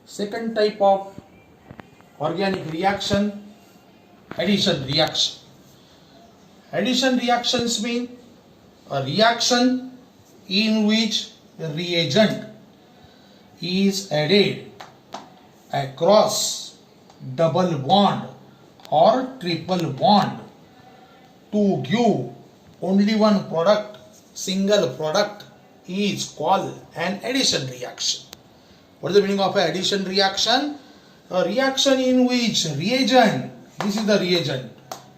Second type of organic reaction, addition reaction. Addition reactions mean a reaction in which the reagent is added across double bond or triple bond to give only one product, single product is called an addition reaction. What is the meaning of an addition reaction? A reaction in which reagent, this is the reagent,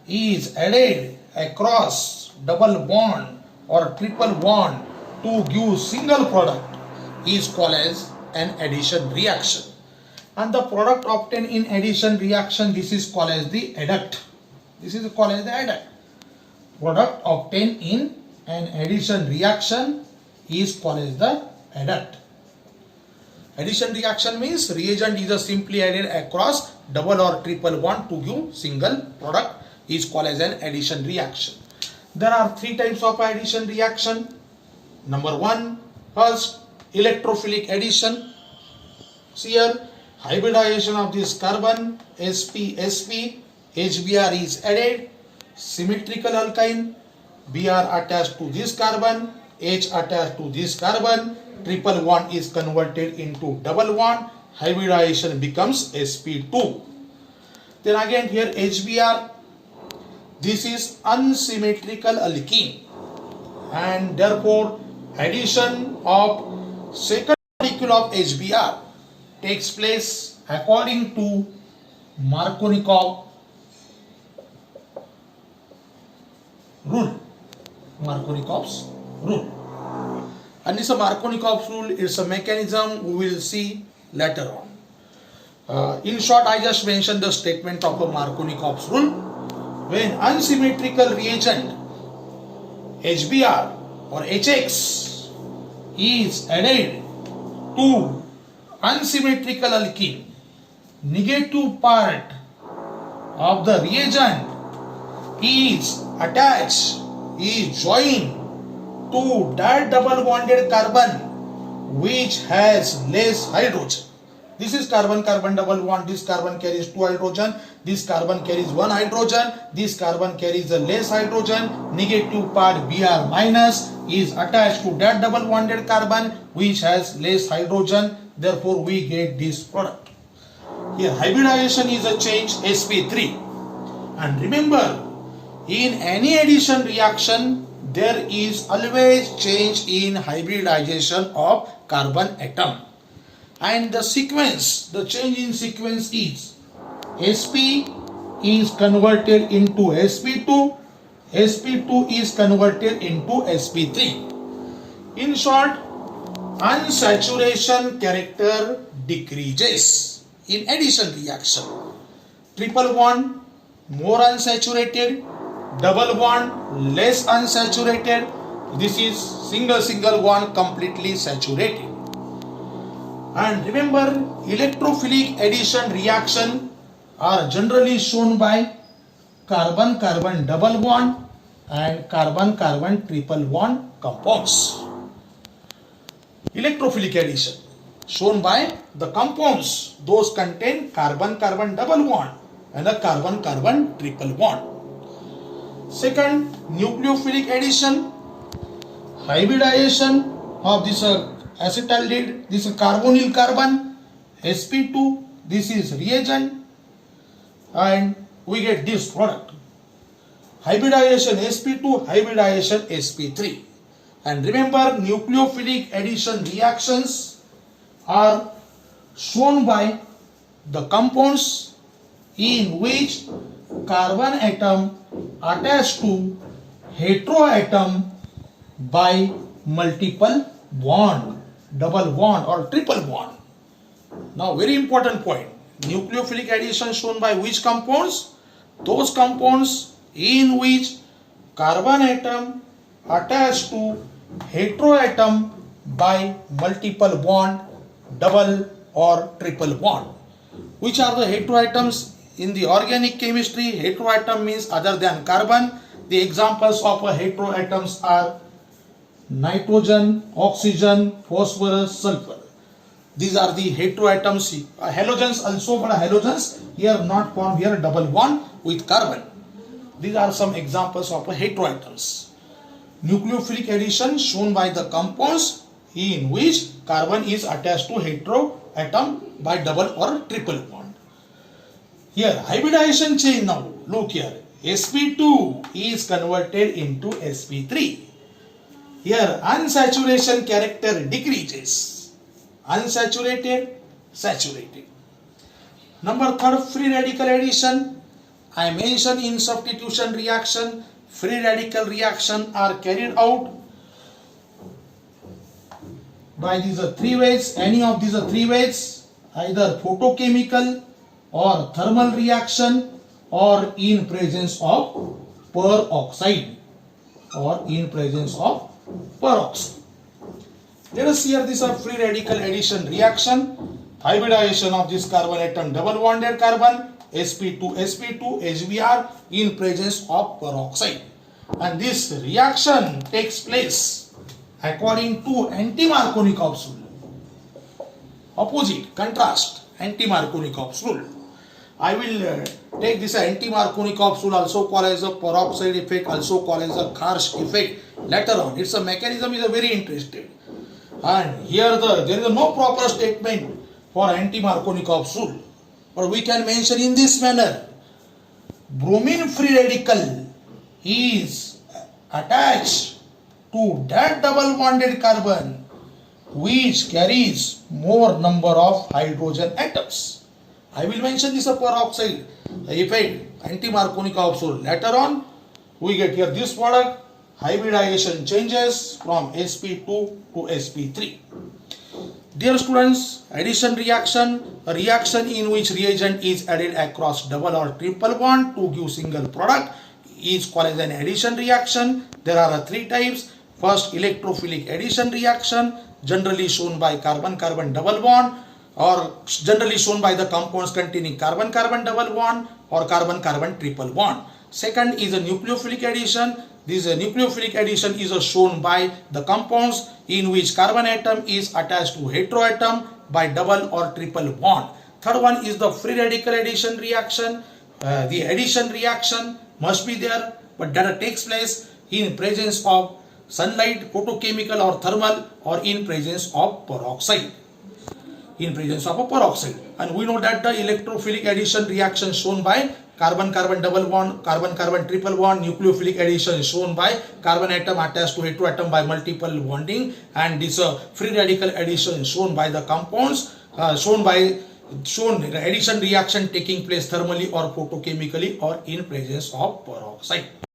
is added across double bond or triple bond to give single product is called as an addition reaction. And the product obtained in addition reaction, this is called as the adduct. This is called as the adduct. Product obtained in an addition reaction is called as the adduct. Addition reaction means reagent is simply added across double or triple bond to give single product is called as an addition reaction. There are three types of addition reaction. Number one, first, electrophilic addition. Here, hybridization of this carbon sp HBr is added, symmetrical alkyne, Br attached to this carbon, H attached to this carbon, triple bond is converted into double bond, hybridization becomes sp2. Then again here HBr, this is unsymmetrical alkene, and therefore addition of second molecule of HBr takes place according to Markovnikov rule. Markovnikov's rule. And this Markovnikov's rule is a mechanism we will see later on. In short, I just mentioned the statement of a Markovnikov's rule. When unsymmetrical reagent HBr or HX is added to unsymmetrical alkene, negative part of the reagent is attached, is joined to that double bonded carbon which has less hydrogen. This is carbon-carbon double bond, this carbon carries 2 hydrogen, this carbon carries 1 hydrogen, this carbon carries a less hydrogen, negative part Br minus is attached to that double bonded carbon which has less hydrogen, therefore we get this product. Here hybridization is a change sp3, and remember, in any addition reaction there is always change in hybridization of carbon atom, and the sequence, the change in sequence is sp is converted into sp2, sp2 is converted into sp3. In short, unsaturation character decreases in addition reaction. Triple bond more unsaturated, double bond less unsaturated, this is single bond completely saturated. And remember, electrophilic addition reaction are generally shown by carbon-carbon double bond and carbon-carbon triple bond compounds. Electrophilic addition shown by the compounds, those contain carbon-carbon double bond and a carbon-carbon triple bond. Second, nucleophilic addition, hybridization of this acetaldehyde, this carbonyl carbon, sp2, this is reagent, and we get this product. Hybridization sp2, hybridization sp3. And remember, nucleophilic addition reactions are shown by the compounds in which carbon atom attached to heteroatom by multiple bond, double bond or triple bond. Now very important point, nucleophilic addition shown by which compounds? Those compounds in which carbon atom attached to heteroatom by multiple bond, double or triple bond. Which are the heteroatoms? In the organic chemistry, heteroatom means other than carbon. The examples of heteroatoms are nitrogen, oxygen, phosphorus, sulfur. These are the heteroatoms. Halogens also, but halogens here not formed here double bond with carbon. These are some examples of heteroatoms. Nucleophilic addition shown by the compounds in which carbon is attached to heteroatom by double or triple bond. Here hybridization chain now. Look here. sp2 is converted into sp3. Here unsaturation character decreases. Unsaturated, saturated. Number third, free radical addition. I mentioned in substitution reaction, free radical reaction are carried out by these three ways. Any of these three ways, either photochemical or thermal reaction or in presence of peroxide or in presence of peroxide. Let us see here this free radical addition reaction. Hybridization of this carbon atom, double bonded carbon, sp2 sp2 HBr in presence of peroxide, and this reaction takes place according to anti-Markovnikov's rule. Opposite, contrast, anti-Markovnikov's rule. I will take this anti-Markovnikov's rule, also called as a peroxide effect, also called as a Karsh effect later on. Its a mechanism is a very interesting. And here there is no proper statement for anti-Markovnikov's rule, but we can mention in this manner: bromine free radical is attached to that double bonded carbon which carries more number of hydrogen atoms. I will mention this peroxide effect, anti-Markovnikov's rule. Later on, we get here this product. Hybridization changes from sp2 to sp3. Dear students, addition reaction, a reaction in which reagent is added across double or triple bond to give single product is called as an addition reaction. There are three types. First, electrophilic addition reaction, generally shown by carbon-carbon double bond, or generally shown by the compounds containing carbon-carbon double bond or carbon-carbon triple bond. Second is a nucleophilic addition. This nucleophilic addition is shown by the compounds in which carbon atom is attached to heteroatom by double or triple bond. Third one is the free radical addition reaction. The addition reaction must be there, but that takes place in presence of sunlight, photochemical or thermal, or in presence of peroxide. In presence of a peroxide. And we know that the electrophilic addition reaction shown by carbon-carbon double bond, carbon-carbon triple bond, nucleophilic addition is shown by carbon atom attached to heteroatom by multiple bonding, and this free radical addition is shown by the compounds, shown addition reaction taking place thermally or photochemically or in presence of peroxide.